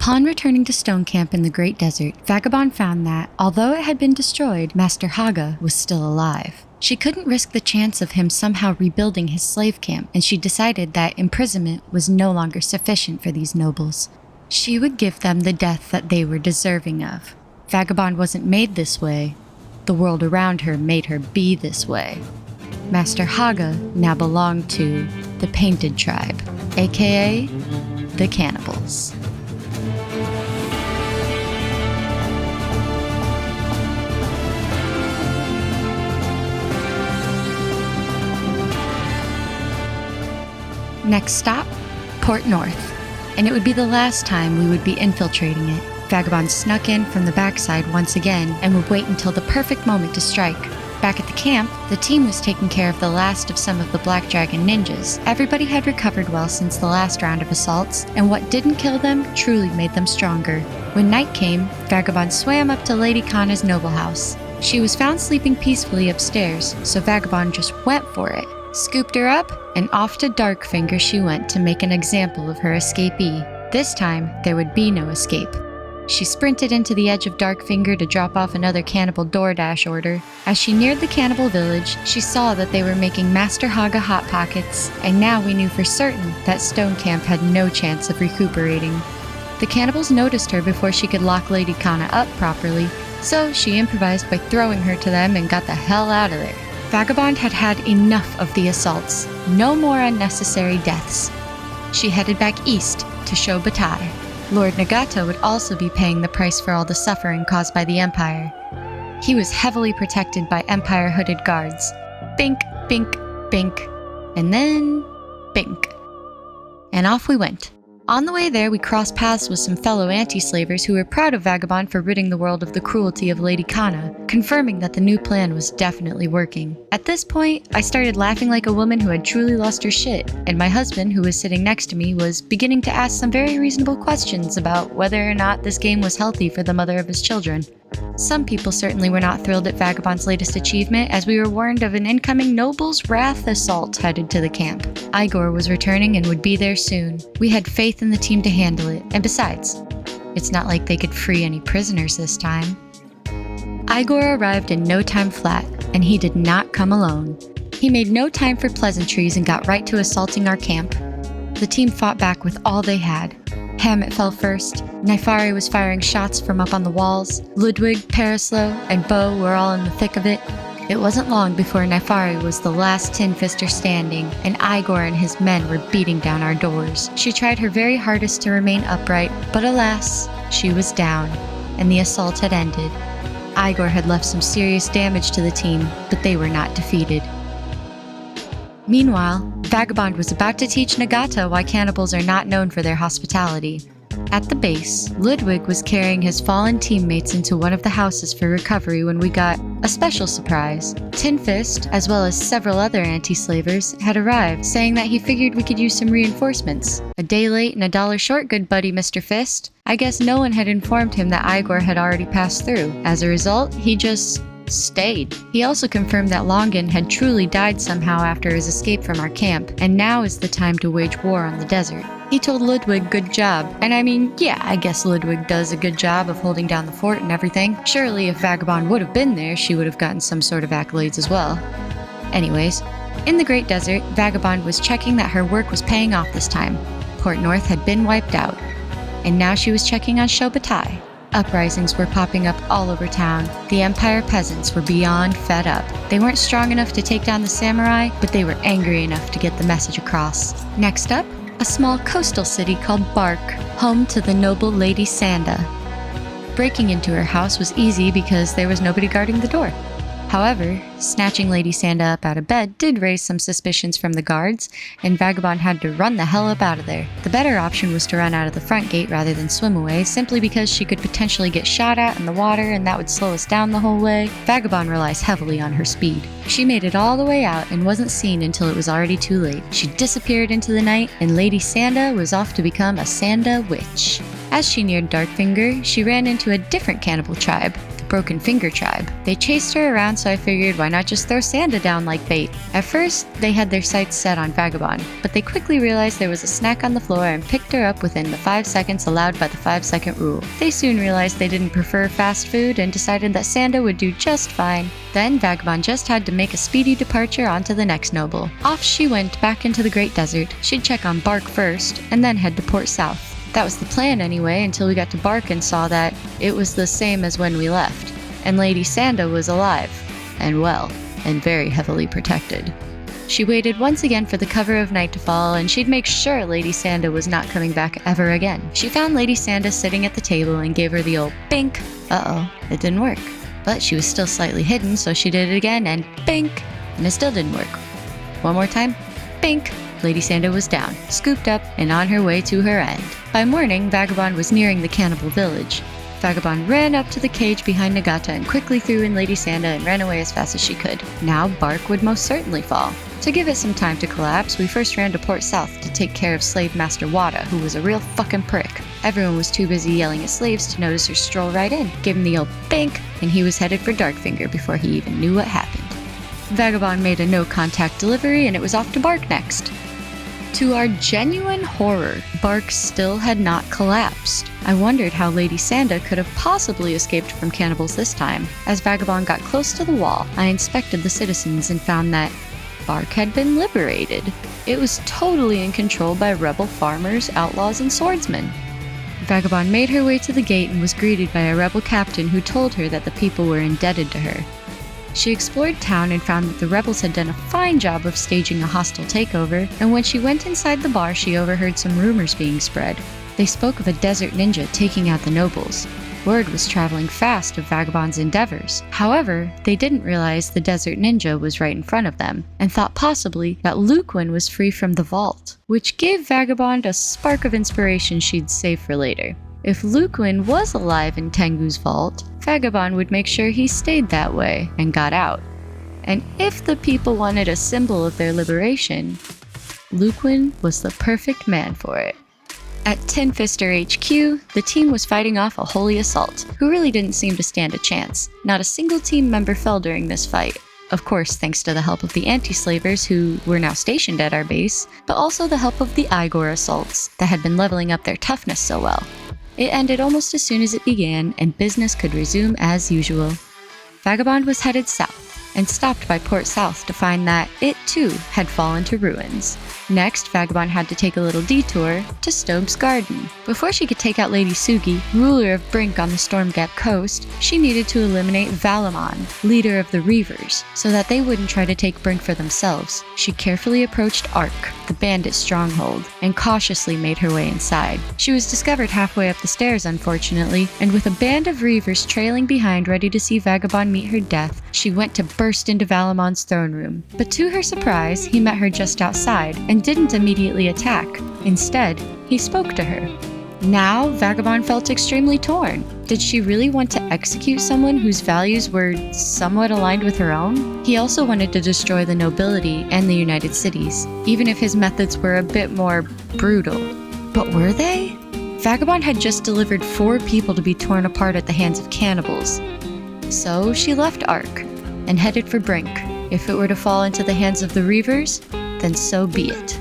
Upon returning to Stone Camp in the Great Desert, Vagabond found that, although it had been destroyed, Master Haga was still alive. She couldn't risk the chance of him somehow rebuilding his slave camp, and she decided that imprisonment was no longer sufficient for these nobles. She would give them the death that they were deserving of. Vagabond wasn't made this way. The world around her made her be this way. Master Haga now belonged to the Painted Tribe, aka the Cannibals. Next stop, Port North, and it would be the last time we would be infiltrating it. Vagabond snuck in from the backside once again and would wait until the perfect moment to strike. Back at the camp, the team was taking care of the last of some of the Black Dragon ninjas. Everybody had recovered well since the last round of assaults, and what didn't kill them truly made them stronger. When night came, Vagabond swam up to Lady Kana's noble house. She was found sleeping peacefully upstairs, so Vagabond just went for it. Scooped her up, and off to Darkfinger she went to make an example of her escapee. This time, there would be no escape. She sprinted into the edge of Darkfinger to drop off another cannibal DoorDash order. As she neared the cannibal village, she saw that they were making Master Haga Hot Pockets, and now we knew for certain that Stone Camp had no chance of recuperating. The cannibals noticed her before she could lock Lady Kana up properly, so she improvised by throwing her to them and got the hell out of there. Vagabond had had enough of the assaults. No more unnecessary deaths. She headed back east to Shobatai. Lord Nagata would also be paying the price for all the suffering caused by the Empire. He was heavily protected by Empire hooded guards. Bink, bink, bink, and then bink. And off we went. On the way there, we crossed paths with some fellow anti-slavers who were proud of Vagabond for ridding the world of the cruelty of Lady Kana, confirming that the new plan was definitely working. At this point, I started laughing like a woman who had truly lost her shit, and my husband, who was sitting next to me, was beginning to ask some very reasonable questions about whether or not this game was healthy for the mother of his children. Some people certainly were not thrilled at Vagabond's latest achievement, as we were warned of an incoming Noble's Wrath assault headed to the camp. Igor was returning and would be there soon. We had faith in the team to handle it, and besides, it's not like they could free any prisoners this time. Igor arrived in no time flat, and he did not come alone. He made no time for pleasantries and got right to assaulting our camp. The team fought back with all they had. Hammett fell first. Naifari was firing shots from up on the walls. Ludwig, Perislow, and Bo were all in the thick of it. It wasn't long before Naifari was the last Tinfister standing, and Igor and his men were beating down our doors. She tried her very hardest to remain upright, but alas, she was down, and the assault had ended. Igor had left some serious damage to the team, but they were not defeated. Meanwhile, Vagabond was about to teach Nagata why cannibals are not known for their hospitality. At the base, Ludwig was carrying his fallen teammates into one of the houses for recovery when we got a special surprise. Tinfist, as well as several other anti-slavers, had arrived, saying that he figured we could use some reinforcements. A day late and $1 short, good buddy Mr. Fist. I guess no one had informed him that Igor had already passed through. As a result, he just stayed. He also confirmed that Longin had truly died somehow after his escape from our camp, and now is the time to wage war on the desert. He told Ludwig good job, and I mean, yeah, I guess Ludwig does a good job of holding down the fort and everything. Surely if Vagabond would have been there, she would have gotten some sort of accolades as well. Anyways, in the Great Desert, Vagabond was checking that her work was paying off this time. Port North had been wiped out, and now she was checking on Shobatai. Uprisings were popping up all over town. The Empire peasants were beyond fed up. They weren't strong enough to take down the samurai, but they were angry enough to get the message across. Next up, a small coastal city called Bark, home to the noble Lady Sanda. Breaking into her house was easy because there was nobody guarding the door. However, snatching Lady Sanda up out of bed did raise some suspicions from the guards, and Vagabond had to run the hell up out of there. The better option was to run out of the front gate rather than swim away, simply because she could potentially get shot at in the water and that would slow us down the whole way. Vagabond relies heavily on her speed. She made it all the way out and wasn't seen until it was already too late. She disappeared into the night, and Lady Sanda was off to become a Sanda witch. As she neared Darkfinger, she ran into a different cannibal tribe, Broken Finger tribe. They chased her around, so I figured why not just throw Sanda down like bait. At first, they had their sights set on Vagabond, but they quickly realized there was a snack on the floor and picked her up within the 5 seconds allowed by the 5-second rule. They soon realized they didn't prefer fast food and decided that Sanda would do just fine. Then Vagabond just had to make a speedy departure onto the next noble. Off she went back into the Great Desert. She'd check on Bark first, and then head to Port South. That was the plan anyway, until we got to Bark and saw that it was the same as when we left, and Lady Sanda was alive, and well, and very heavily protected. She waited once again for the cover of night to fall, and she'd make sure Lady Sanda was not coming back ever again. She found Lady Sanda sitting at the table and gave her the old bink. Uh-oh, it didn't work. But she was still slightly hidden, so she did it again, and bink, and it still didn't work. One more time, bink. Lady Sanda was down, scooped up, and on her way to her end. By morning, Vagabond was nearing the cannibal village. Vagabond ran up to the cage behind Nagata and quickly threw in Lady Sanda and ran away as fast as she could. Now Bark would most certainly fall. To give it some time to collapse, we first ran to Port South to take care of Slave Master Wada, who was a real fucking prick. Everyone was too busy yelling at slaves to notice her stroll right in, gave him the old bink, and he was headed for Darkfinger before he even knew what happened. Vagabond made a no-contact delivery and it was off to Bark next. To our genuine horror, Bark still had not collapsed. I wondered how Lady Sanda could have possibly escaped from cannibals this time. As Vagabond got close to the wall, I inspected the citizens and found that Bark had been liberated. It was totally in control by rebel farmers, outlaws, and swordsmen. Vagabond made her way to the gate and was greeted by a rebel captain who told her that the people were indebted to her. She explored town and found that the rebels had done a fine job of staging a hostile takeover, and when she went inside the bar she overheard some rumors being spread. They spoke of a desert ninja taking out the nobles. Word was traveling fast of Vagabond's endeavors. However, they didn't realize the desert ninja was right in front of them, and thought possibly that Luquin was free from the vault, which gave Vagabond a spark of inspiration she'd save for later. If Luquin was alive in Tengu's vault, Vagabond would make sure he stayed that way and got out. And if the people wanted a symbol of their liberation, Luquin was the perfect man for it. At Tinfister HQ, the team was fighting off a holy assault, who really didn't seem to stand a chance. Not a single team member fell during this fight. Of course, thanks to the help of the anti-slavers who were now stationed at our base, but also the help of the Igor assaults that had been leveling up their toughness so well. It ended almost as soon as it began, and business could resume as usual. Vagabond was headed south, and stopped by Port South to find that it too had fallen to ruins. Next, Vagabond had to take a little detour to Stobe's Garden. Before she could take out Lady Sugi, ruler of Brink on the Stormgap coast, she needed to eliminate Valamon, leader of the Reavers, so that they wouldn't try to take Brink for themselves. She carefully approached Ark, the bandit stronghold, and cautiously made her way inside. She was discovered halfway up the stairs, unfortunately, and with a band of Reavers trailing behind ready to see Vagabond meet her death, she went to burst into Valamon's throne room. But to her surprise, he met her just outside, and didn't immediately attack. Instead, he spoke to her. Now, Vagabond felt extremely torn. Did she really want to execute someone whose values were somewhat aligned with her own? He also wanted to destroy the nobility and the United Cities, even if his methods were a bit more brutal. But were they? Vagabond had just delivered 4 people to be torn apart at the hands of cannibals. So she left Ark and headed for Brink. If it were to fall into the hands of the Reavers, then so be it.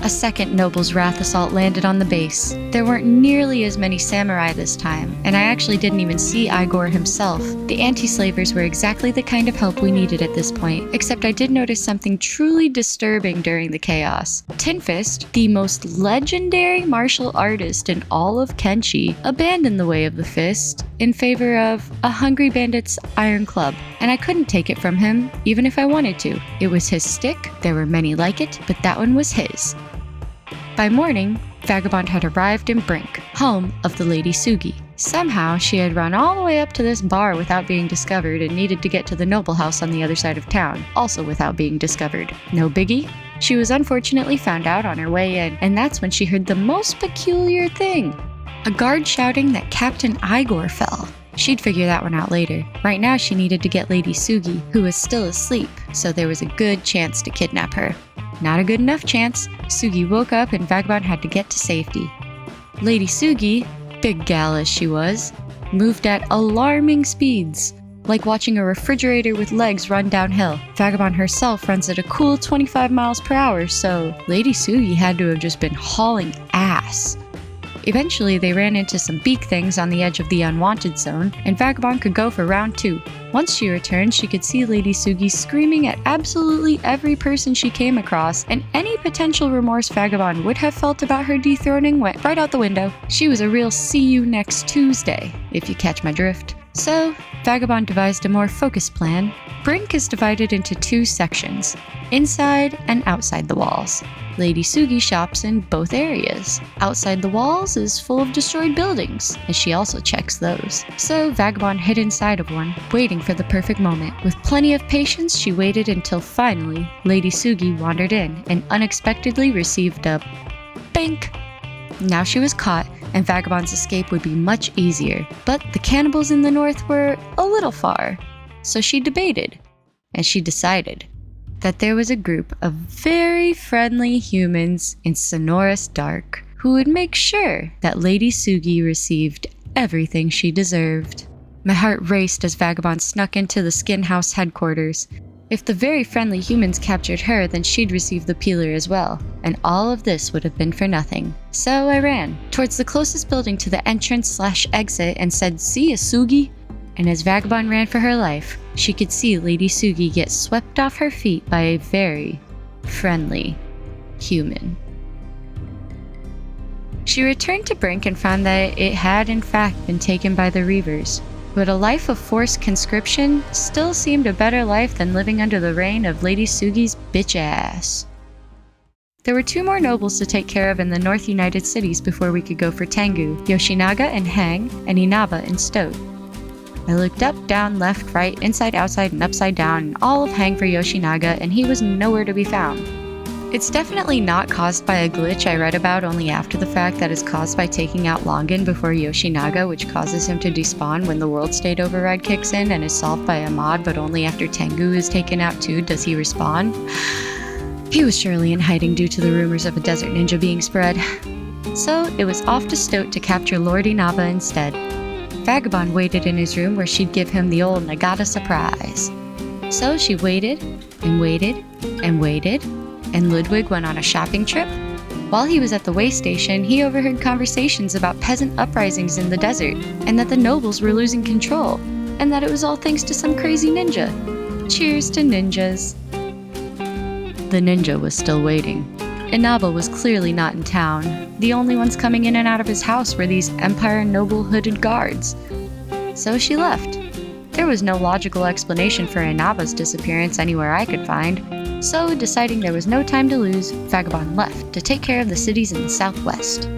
A second Noble's Wrath assault landed on the base. There weren't nearly as many samurai this time, and I actually didn't even see Igor himself. The anti-slavers were exactly the kind of help we needed at this point, except I did notice something truly disturbing during the chaos. Tinfist, the most legendary martial artist in all of Kenshi, abandoned the way of the fist in favor of a hungry bandit's iron club, and I couldn't take it from him, even if I wanted to. It was his stick, there were many like it, but that one was his. By morning, Vagabond had arrived in Brink, home of the Lady Sugi. Somehow, she had run all the way up to this bar without being discovered and needed to get to the noble house on the other side of town, also without being discovered. No biggie. She was unfortunately found out on her way in, and that's when she heard the most peculiar thing. A guard shouting that Captain Igor fell. She'd figure that one out later. Right now, she needed to get Lady Sugi, who was still asleep, so there was a good chance to kidnap her. Not a good enough chance. Sugi woke up and Vagabond had to get to safety. Lady Sugi, big gal as she was, moved at alarming speeds, like watching a refrigerator with legs run downhill. Vagabond herself runs at a cool 25 miles per hour, so Lady Sugi had to have just been hauling ass. Eventually, they ran into some beak things on the edge of the unwanted zone, and Vagabond could go for round 2. Once she returned, she could see Lady Sugi screaming at absolutely every person she came across, and any potential remorse Vagabond would have felt about her dethroning went right out the window. She was a real see you next Tuesday, if you catch my drift. So, Vagabond devised a more focused plan. Brink is divided into 2 sections, inside and outside the walls. Lady Sugi shops in both areas. Outside the walls is full of destroyed buildings, and she also checks those. So Vagabond hid inside of one, waiting for the perfect moment. With plenty of patience, she waited until finally Lady Sugi wandered in and unexpectedly received a bink. Now she was caught, and Vagabond's escape would be much easier. But the cannibals in the north were a little far, so she debated, and she decided that there was a group of very friendly humans in Sonora's Dark who would make sure that Lady Sugi received everything she deserved. My heart raced as Vagabond snuck into the skin house headquarters. If the very friendly humans captured her, then she'd receive the peeler as well, and all of this would have been for nothing. So I ran towards the closest building to the entrance/exit and said, "See ya, Sugi?" And as Vagabond ran for her life, she could see Lady Sugi get swept off her feet by a very friendly human. She returned to Brink and found that it had in fact been taken by the Reavers, but a life of forced conscription still seemed a better life than living under the reign of Lady Sugi's bitch ass. There were 2 more nobles to take care of in the North United Cities before we could go for Tengu, Yoshinaga and Hang, and Inaba and Stoat. I looked up, down, left, right, inside, outside, and upside down, and all of Hang for Yoshinaga, and he was nowhere to be found. It's definitely not caused by a glitch I read about only after the fact that is caused by taking out Longan before Yoshinaga, which causes him to despawn when the world state override kicks in and is solved by a mod, but only after Tengu is taken out too does he respawn. He was surely in hiding due to the rumors of a desert ninja being spread. So it was off to Stoat to capture Lord Inaba instead. Vagabond waited in his room where she'd give him the old Nagata surprise. So she waited, and waited, and waited, and Ludwig went on a shopping trip. While he was at the way station, he overheard conversations about peasant uprisings in the desert, and that the nobles were losing control, and that it was all thanks to some crazy ninja. Cheers to ninjas. The ninja was still waiting. Inaba was clearly not in town. The only ones coming in and out of his house were these Empire noble hooded guards. So she left. There was no logical explanation for Inaba's disappearance anywhere I could find, so deciding there was no time to lose, Vagabond left to take care of the cities in the southwest.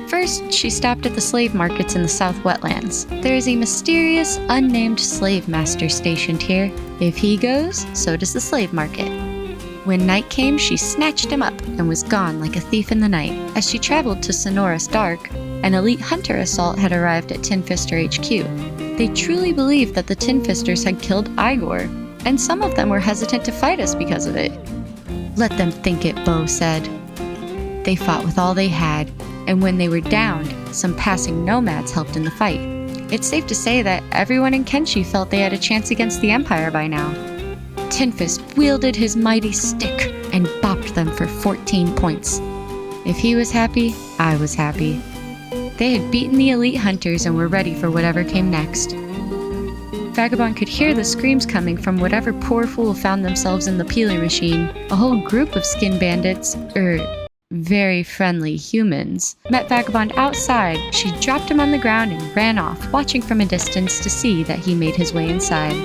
First, she stopped at the slave markets in the South Wetlands. There is a mysterious, unnamed slave master stationed here. If he goes, so does the slave market. When night came, she snatched him up and was gone like a thief in the night. As she traveled to Sonora's Dark, an elite hunter assault had arrived at Tinfister HQ. They truly believed that the Tinfisters had killed Igor, and some of them were hesitant to fight us because of it. "Let them think it," Bo said. They fought with all they had, and when they were downed, some passing nomads helped in the fight. It's safe to say that everyone in Kenshi felt they had a chance against the Empire by now. Tinfist wielded his mighty stick and bopped them for 14 points. If he was happy, I was happy. They had beaten the elite hunters and were ready for whatever came next. Vagabond could hear the screams coming from whatever poor fool found themselves in the peeler machine. A whole group of skin bandits, very friendly humans, met Vagabond outside. She dropped him on the ground and ran off, watching from a distance to see that he made his way inside.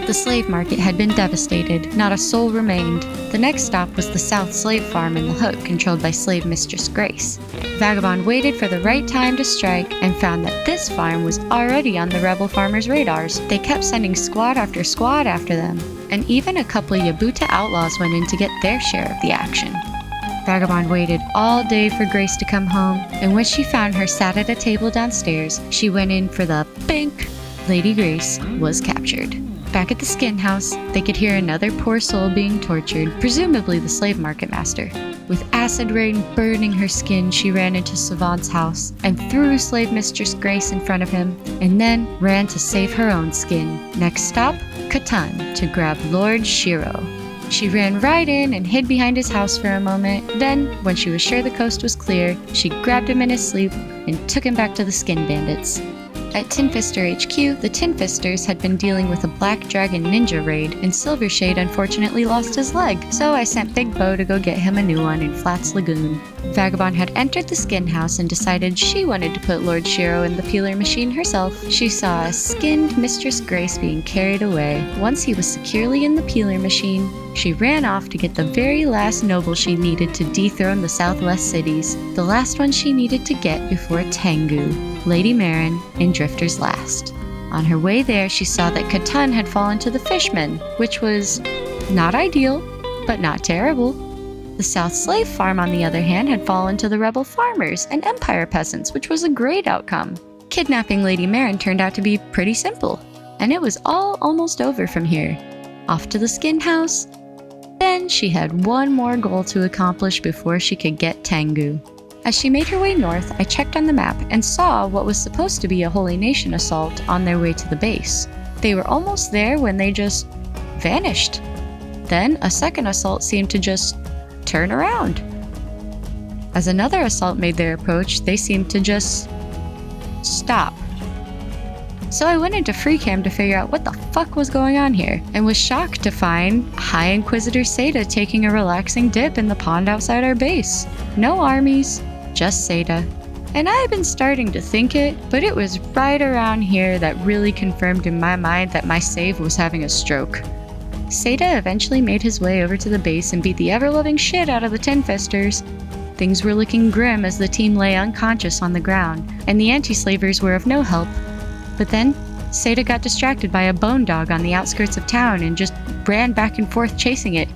The slave market had been devastated. Not a soul remained. The next stop was the South Slave Farm in the Hook, controlled by slave mistress Grace. Vagabond waited for the right time to strike and found that this farm was already on the rebel farmers' radars. They kept sending squad after squad after them, and even a couple Yabuta outlaws went in to get their share of the action. Vagabond waited all day for Grace to come home, and when she found her sat at a table downstairs, she went in for the bink. Lady Grace was captured. Back at the skin house, they could hear another poor soul being tortured, presumably the slave market master. With acid rain burning her skin, she ran into Savant's house and threw slave mistress Grace in front of him, and then ran to save her own skin. Next stop, Catan, to grab Lord Shiro. She ran right in and hid behind his house for a moment. Then, when she was sure the coast was clear, she grabbed him in his sleep and took him back to the Skin Bandits. At Tinfister HQ, the Tinfisters had been dealing with a Black Dragon ninja raid, and Silvershade unfortunately lost his leg, so I sent Big Bo to go get him a new one in Flats Lagoon. Vagabond had entered the skin house and decided she wanted to put Lord Shiro in the peeler machine herself. She saw a skinned Mistress Grace being carried away. Once he was securely in the peeler machine, she ran off to get the very last noble she needed to dethrone the Southwest cities, the last one she needed to get before Tengu, Lady Marin, in Drifter's Last. On her way there, she saw that Catan had fallen to the Fishmen, which was not ideal, but not terrible. The South Slave Farm, on the other hand, had fallen to the rebel farmers and Empire peasants, which was a great outcome. Kidnapping Lady Marin turned out to be pretty simple, and it was all almost over from here. Off to the skin house. Then she had one more goal to accomplish before she could get Tengu. As she made her way north, I checked on the map and saw what was supposed to be a Holy Nation assault on their way to the base. They were almost there when they just vanished. Then a second assault seemed to just turn around. As another assault made their approach, they seemed to just stop. So I went into FreeCam to figure out what the fuck was going on here, and was shocked to find High Inquisitor Seta taking a relaxing dip in the pond outside our base. No armies, just Seta. And I had been starting to think it, but it was right around here that really confirmed in my mind that my save was having a stroke. Seta eventually made his way over to the base and beat the ever-loving shit out of the Tinfisters. Things were looking grim as the team lay unconscious on the ground, and the anti-slavers were of no help. But then, Seta got distracted by a bone dog on the outskirts of town and just ran back and forth chasing it.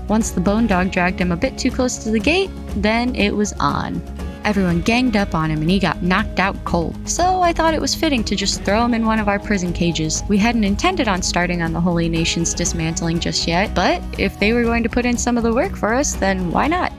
Once the bone dog dragged him a bit too close to the gate, then it was on. Everyone ganged up on him and he got knocked out cold. So I thought it was fitting to just throw him in one of our prison cages. We hadn't intended on starting on the Holy Nation's dismantling just yet, but if they were going to put in some of the work for us, then why not?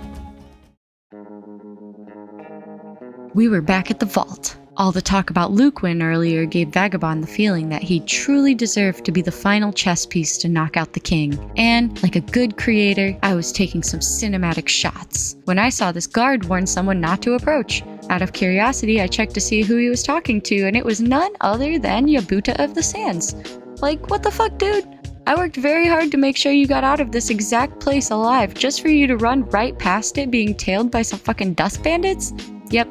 We were back at the vault. All the talk about Luquin earlier gave Vagabond the feeling that he truly deserved to be the final chess piece to knock out the king. And, like a good creator, I was taking some cinematic shots. When I saw this guard warn someone not to approach. Out of curiosity, I checked to see who he was talking to, and it was none other than Yabuta of the Sands. Like, what the fuck, dude? I worked very hard to make sure you got out of this exact place alive, just for you to run right past it being tailed by some fucking dust bandits? Yep,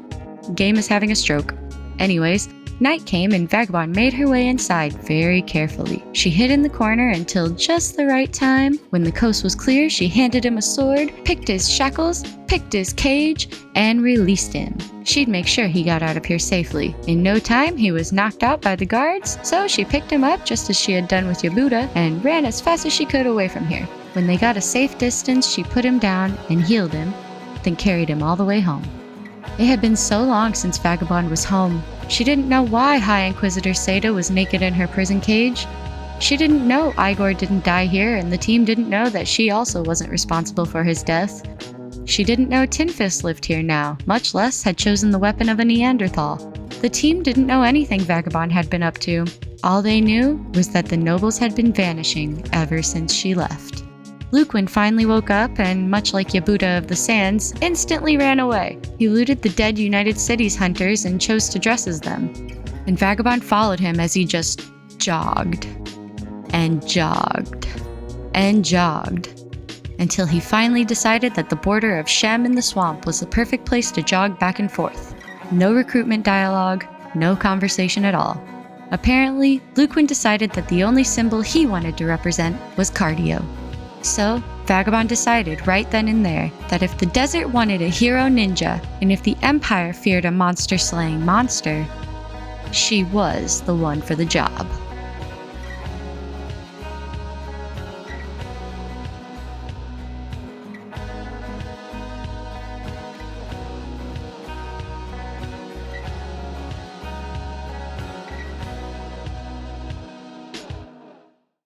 game is having a stroke. Anyways, night came and Vagabond made her way inside very carefully. She hid in the corner until just the right time. When the coast was clear, she handed him a sword, picked his shackles, picked his cage, and released him. She'd make sure he got out of here safely. In no time, he was knocked out by the guards, so she picked him up just as she had done with Yabuta and ran as fast as she could away from here. When they got a safe distance, she put him down and healed him, then carried him all the way home. It had been so long since Vagabond was home. She didn't know why High Inquisitor Seta was naked in her prison cage. She didn't know Igor didn't die here, and the team didn't know that she also wasn't responsible for his death. She didn't know Tinfist lived here now, much less had chosen the weapon of a Neanderthal. The team didn't know anything Vagabond had been up to. All they knew was that the nobles had been vanishing ever since she left. Luquin finally woke up and, much like Yabuta of the Sands, instantly ran away. He looted the dead United Cities hunters and chose to dress as them. And Vagabond followed him as he just jogged and jogged and jogged until he finally decided that the border of Shem and the swamp was the perfect place to jog back and forth. No recruitment dialogue, no conversation at all. Apparently, Luquin decided that the only symbol he wanted to represent was cardio. So, Vagabond decided right then and there that if the desert wanted a hero ninja, and if the Empire feared a monster-slaying monster, she was the one for the job.